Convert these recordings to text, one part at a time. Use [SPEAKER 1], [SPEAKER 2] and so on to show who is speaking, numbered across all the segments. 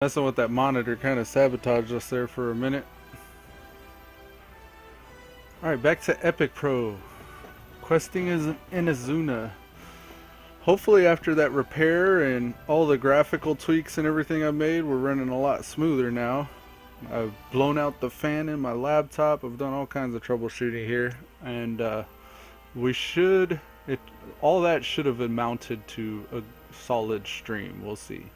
[SPEAKER 1] Messing with that monitor kind of sabotaged us there for a minute. Alright, back to Epicpro. Questing is in Azsuna. Hopefully after that repair and all the graphical tweaks and everything I made, we're running a lot smoother now. I've blown out the fan in my laptop. I've done all kinds of troubleshooting here. And we should... all that should have amounted to a solid stream. We'll see.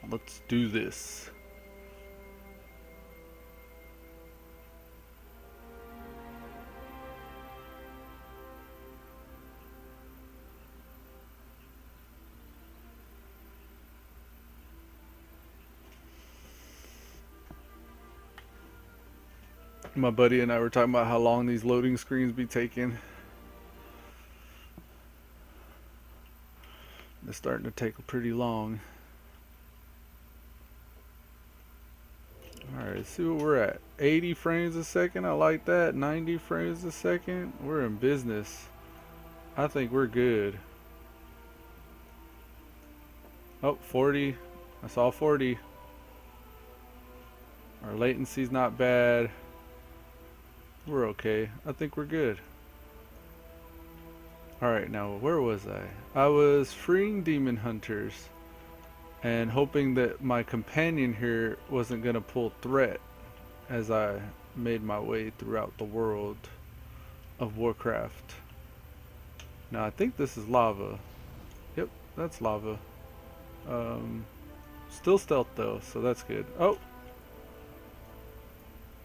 [SPEAKER 1] Let's do this. My buddy and I were talking about how long these loading screens be taking. They're starting to take pretty long. Alright, let's see what we're at. 80 frames a second, I like that. 90 frames a second, we're in business. I think we're good. Oh, 40. I saw 40. Our latency's not bad. We're okay. I think we're good. Alright, now where was I? I was freeing demon hunters and hoping that my companion here wasn't going to pull threat as I made my way throughout the world of Warcraft. Now I think this is lava. Yep, that's lava. Still stealth though, so that's good. Oh!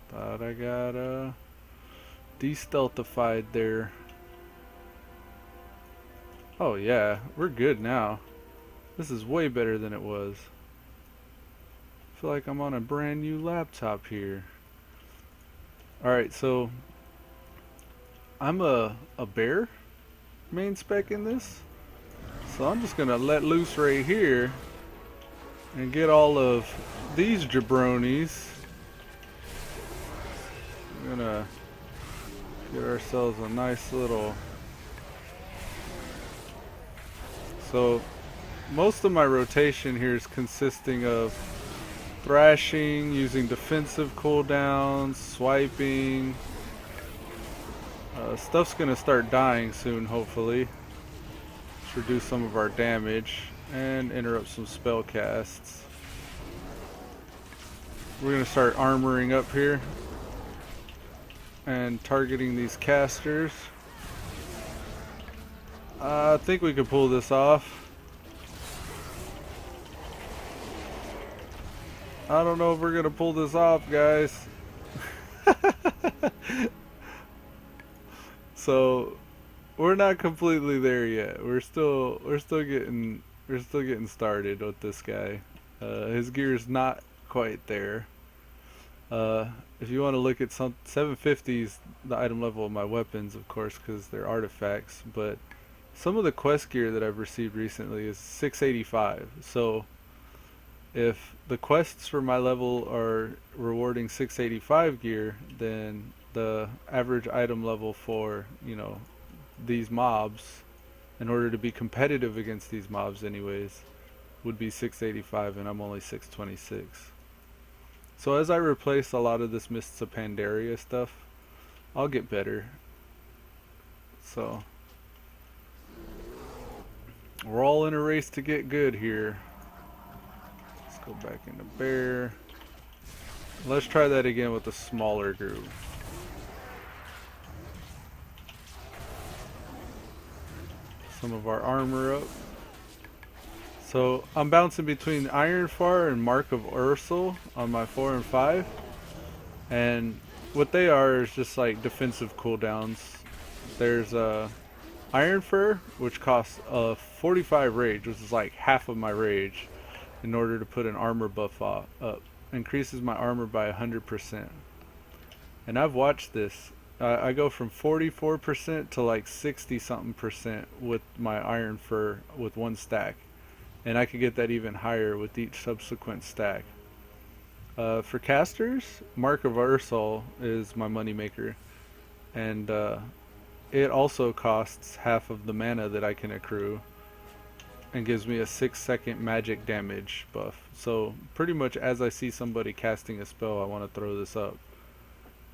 [SPEAKER 1] Thought I got de-stealthified there. Oh yeah, we're good now. This is way better than it was. I feel like I'm on a brand new laptop here. Alright, so I'm a bear main spec in this. So I'm just gonna let loose right here and get all of these jabronis. We're gonna get ourselves a nice little... So most of my rotation here is consisting of thrashing, using defensive cooldowns, swiping. Stuff's gonna start dying soon, hopefully. Let's reduce some of our damage and interrupt some spell casts. We're gonna start armoring up here and targeting these casters. I think we could pull this off. I don't know if we're gonna pull this off, guys. So we're not completely there yet. We're still getting started with this guy. His gear is not quite there. If you want to look at some 750s, the item level of my weapons, of course, because they're artifacts. But some of the quest gear that I've received recently is 685. So if the quests for my level are rewarding 685 gear, then the average item level for, you know, these mobs, in order to be competitive against these mobs anyways, would be 685, and I'm only 626. So as I replace a lot of this Mists of Pandaria stuff, I'll get better. So we're all in a race to get good here. Let's go back into bear. Let's try that again with a smaller group. Some of our armor up. So I'm bouncing between Ironfar and Mark of Ursel on my 4 and 5. And what they are is just like defensive cooldowns. There's Ironfur, which costs 45 rage, which is like half of my rage, in order to put an armor buff up. Increases my armor by 100%. And I've watched this. I go from 44% to like 60 something percent with my Ironfur with one stack. and I could get that even higher with each subsequent stack. For casters, Mark of Ursol is my moneymaker, and it also costs half of the mana that I can accrue and gives me a 6-second magic damage buff. So pretty much as I see somebody casting a spell, I want to throw this up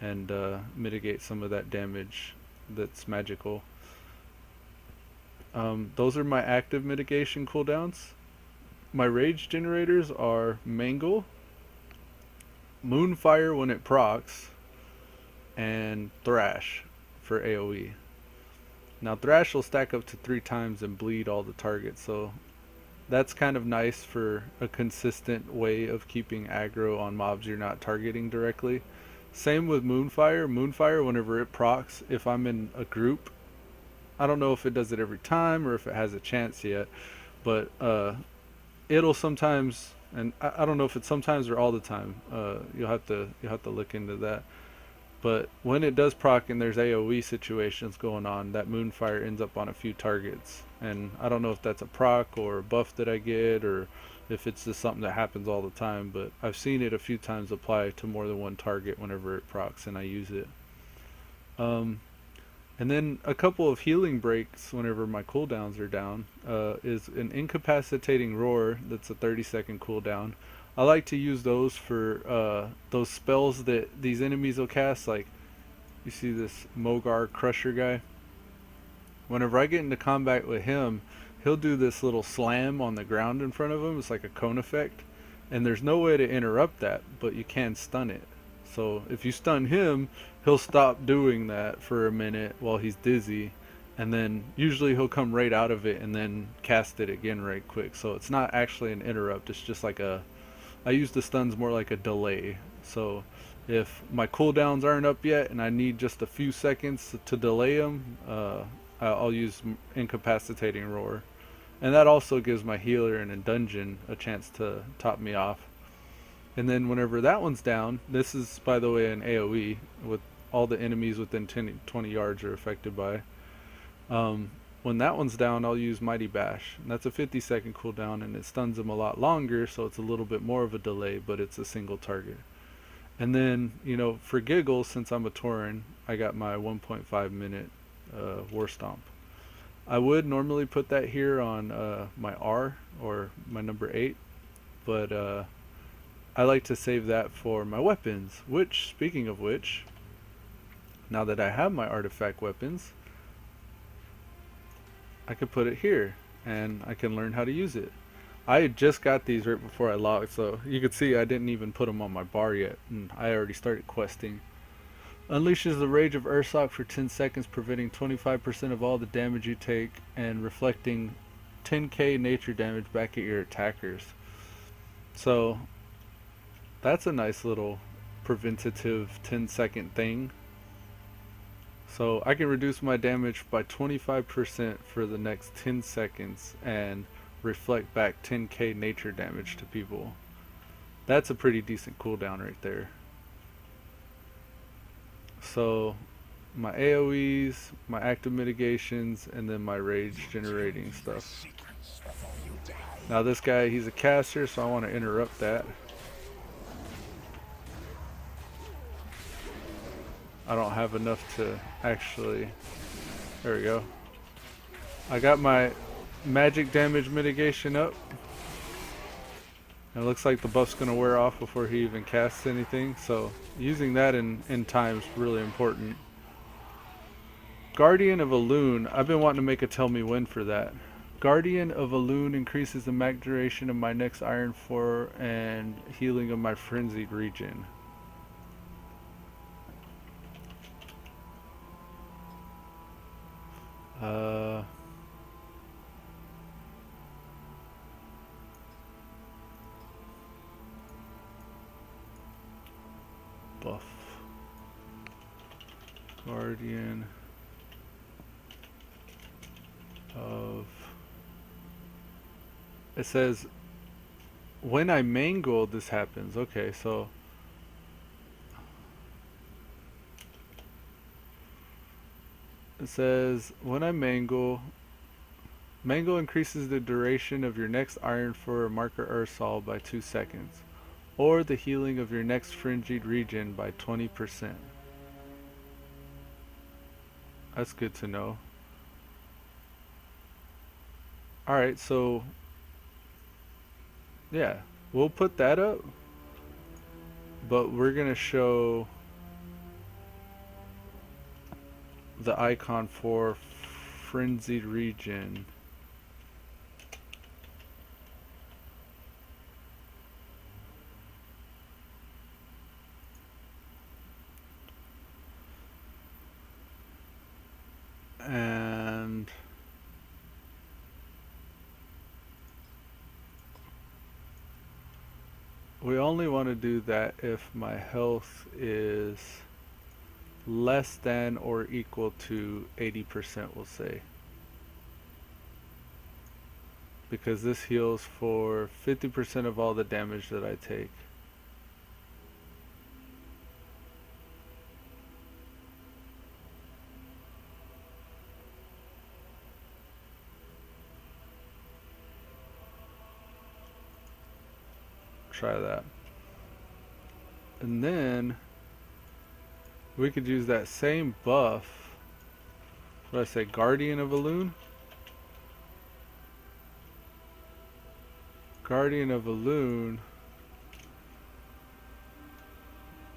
[SPEAKER 1] and mitigate some of that damage that's magical. Those are my active mitigation cooldowns. My rage generators are Mangle, Moonfire when it procs, and Thrash for AoE. Now Thrash will stack up to 3 times and bleed all the targets, so that's kind of nice for a consistent way of keeping aggro on mobs you're not targeting directly. Same with Moonfire. Moonfire, whenever it procs, if I'm in a group, I don't know if it does it every time or if it has a chance yet, but it'll sometimes, and I don't know if it's sometimes or all the time. You'll have to look into that. But when it does proc and there's AoE situations going on, that Moonfire ends up on a few targets. And I don't know if that's a proc or a buff that I get, or if it's just something that happens all the time, but I've seen it a few times apply to more than one target whenever it procs and I use it. And then a couple of healing breaks whenever my cooldowns are down is an incapacitating roar that's a 30-second cooldown. I like to use those for those spells that these enemies will cast, like you see this Mogar Crusher guy. Whenever I get into combat with him, he'll do this little slam on the ground in front of him. It's like a cone effect, and there's no way to interrupt that, but you can stun it. So if you stun him, he'll stop doing that for a minute while he's dizzy, and then usually he'll come right out of it and then cast it again right quick. So it's not actually an interrupt, it's just like I use the stuns more like a delay. So if my cooldowns aren't up yet and I need just a few seconds to delay them, I'll use incapacitating roar. And that also gives my healer in a dungeon a chance to top me off. And then whenever that one's down, this is by the way an AoE, with all the enemies within 20 yards are affected by. When that one's down, I'll use Mighty Bash. And that's a 50-second cooldown, and it stuns them a lot longer, so it's a little bit more of a delay, but it's a single target. And then, you know, for giggles, since I'm a Tauren, I got my 1.5 minute War Stomp. I would normally put that here on my R, or my number 8, but I like to save that for my weapons, which, speaking of which, now that I have my artifact weapons, I can put it here and I can learn how to use it. I just got these right before I logged, so you can see I didn't even put them on my bar yet, and I already started questing. Unleashes the Rage of Ursoc for 10 seconds, preventing 25% of all the damage you take and reflecting 10k nature damage back at your attackers. So that's a nice little preventative 10-second thing. So I can reduce my damage by 25% for the next 10 seconds and reflect back 10k nature damage to people. That's a pretty decent cooldown right there. So my AoEs, my active mitigations, and then my rage generating stuff. Now this guy, he's a caster, so I want to interrupt that. I don't have enough to actually, there we go. I got my magic damage mitigation up. It looks like the buff's going to wear off before he even casts anything, so using that in time is really important. Guardian of a Loon, I've been wanting to make a tell me when for that. Guardian of a Loon increases the mag duration of my next Iron 4 and healing of my frenzied region. Buff. Guardian of... It says, when I mangle, this happens. Okay, so... It says, when I mangle, Mango increases the duration of your next Iron for a marker Ursol by 2 seconds, or the healing of your next frenzied region by 20%. That's good to know. Alright, so yeah, we'll put that up, but we're gonna show the icon for frenzied region. And we only want to do that if my health is less than or equal to 80%, we'll say. Because this heals for 50% of all the damage that I take. Try that. And then we could use that same buff. What did I say? Guardian of Elune? Guardian of Elune.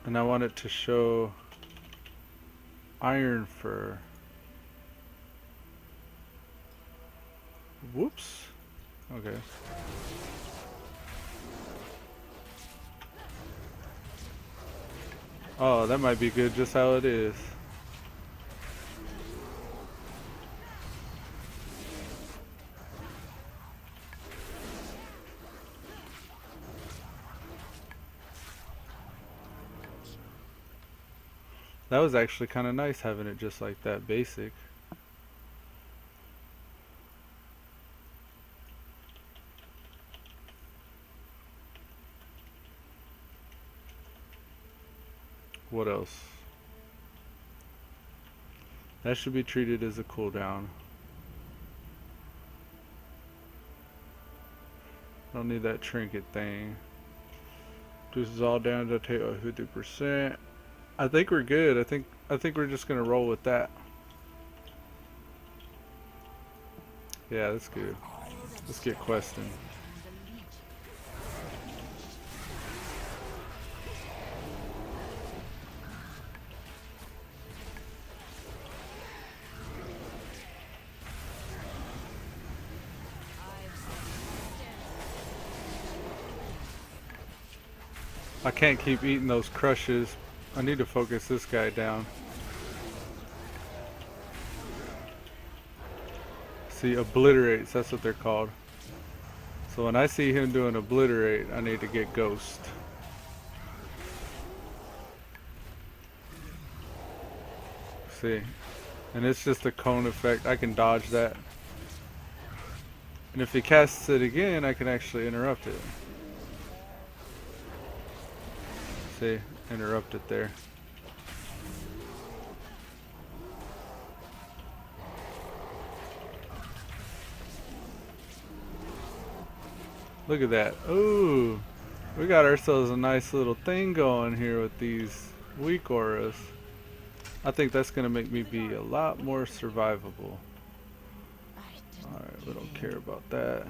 [SPEAKER 1] And I want it to show Iron Fur. Whoops. Okay. Oh, that might be good just how it is. That was actually kind of nice having it just like that, basic. What else? That should be treated as a cooldown. Don't need that trinket thing. Reduces all damage I take by 50%. I think we're good. I think we're just gonna roll with that. Yeah, that's good. Let's get questing. I can't keep eating those crushes. I need to focus this guy down. See, obliterates, that's what they're called. So when I see him doing obliterate, I need to get ghost. See, and it's just a cone effect. I can dodge that. And if he casts it again, I can actually interrupt it. See, interrupt it there. Look at that. Ooh, we got ourselves a nice little thing going here with these weak auras. I think that's going to make me be a lot more survivable. Alright, we don't care about that.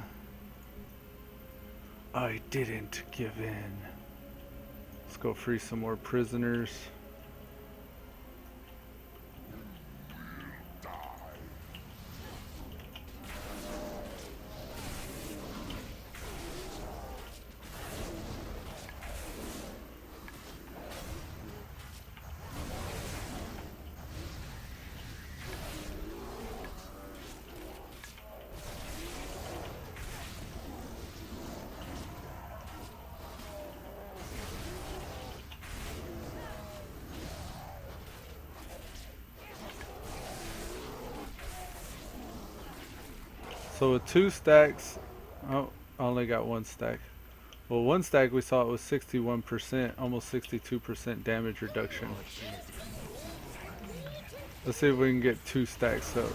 [SPEAKER 1] I didn't give in. Let's go free some more prisoners. So with 2 stacks, oh, I only got 1 stack. Well, 1 stack we saw it was 61%, almost 62% damage reduction. Let's see if we can get 2 stacks up.